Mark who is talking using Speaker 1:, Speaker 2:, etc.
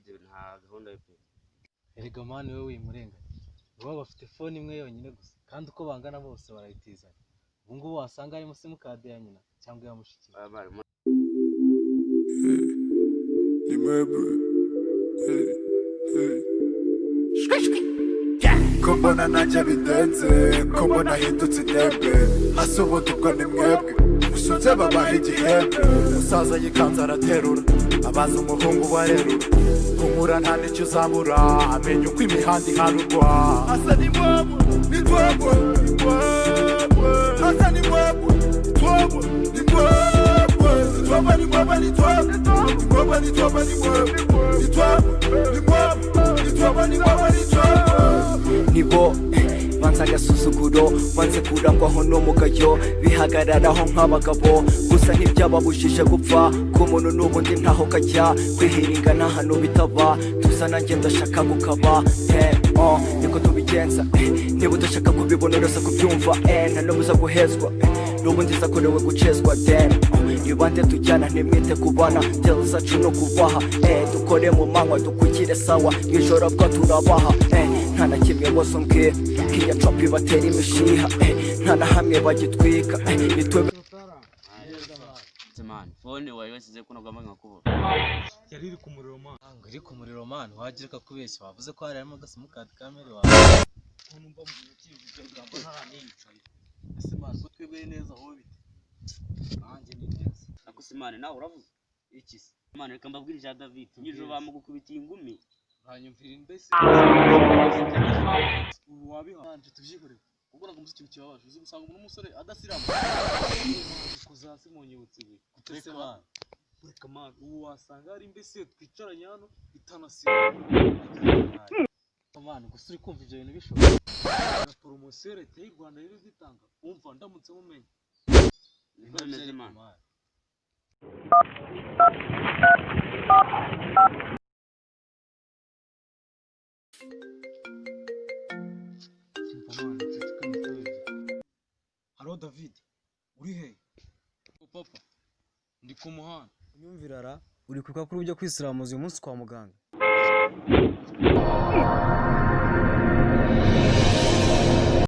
Speaker 1: ibyo nta gahunda yo pe.
Speaker 2: Erega mani we wimurenga. Bo bafite phone imwe yonyine gusa kandi uko bangana bose barayitizanya. Ubu ngubu wasanga harimo simukadi ya nyina cyangwa ya mushiki.
Speaker 3: Kombona najya bidenze, kombona hindutse indembe, asobotubwa ni mwebwe, musunze babaha igihembe. Umusaza yikanze araterura, abaza umuhungu barerura, kumura nta n'icyo uzabura, amenya uko imihanda iharurwa. Asa ni mwebwe, ni twebwe, ni mwebwe. Asa ni mwebwe, ni twebwe, ni mwebwe. Ni twebwe, ni mwebwe, ni twebwe. Ni mwebwe, ni twebwe, ni mwebwe. Ni twebwe, ni mwebwe. Ni twebwe, ni mwebwe, ni twebwe.
Speaker 4: Nibo banza agasuzuguro banze kurangwaho n'umugayo bihagararaho nk'abagabo gusa ntibyababujije gupfa ku muntu n'ubundi ntaho kajya kwihiringa nta hantu bitaba tuza nanjye ndashaka gukaba niko tubigenza niba udashaka kubibona urasa kubyumva nta n'ubuza guhezwa n'ubundi zakorewe gucezwa nibande tujyana ntimwite kubana tell zacu no kubaha dukore mu manywa dukukire sawa mw'ijoro bwo turabaha nta na kimwe bose umbwira kiya trap ibatera imishiha nta na hamwe bagitwika nitwe
Speaker 1: man phone wawe wasize kuno gwamanga kubo
Speaker 2: Yari iri ku muriro man. Iri ku muriro man wagira kakubeshya wavuze ko harimo gasimukadi kamera wawe. Numva mu cyivuje bwambo nta niyicaye. Ese man ko twebeye neza aho bite. Nanjye ni neza.
Speaker 1: Akusimane nawe uravuze iki se man reka mbabwire ja David nyijo bamugukubitiye ingumi
Speaker 2: Hanyumvira imbese. Ubu wabihanje tuvyigore. Ubwo ngo muzi ikintu kibabaje uzi gusanga umuntu umusore adasirama. Kuzasi munyibutse ibi. Gutese man. Reka man ubu wasanga ari imbese twicaranye hano itanasirama. Man gusa uri kumva ibyo bintu bishoboka. Promotion leta y'u Rwanda rero zitanga. Umva ndamutse mumenye.
Speaker 1: Bimeze man.
Speaker 2: Halo David, uri he? Papa, ndi ku muhanda.
Speaker 5: Unyumvira ra? Uri kwibuka kuri ujya kwisiramuza uyu munsi kwa muganga?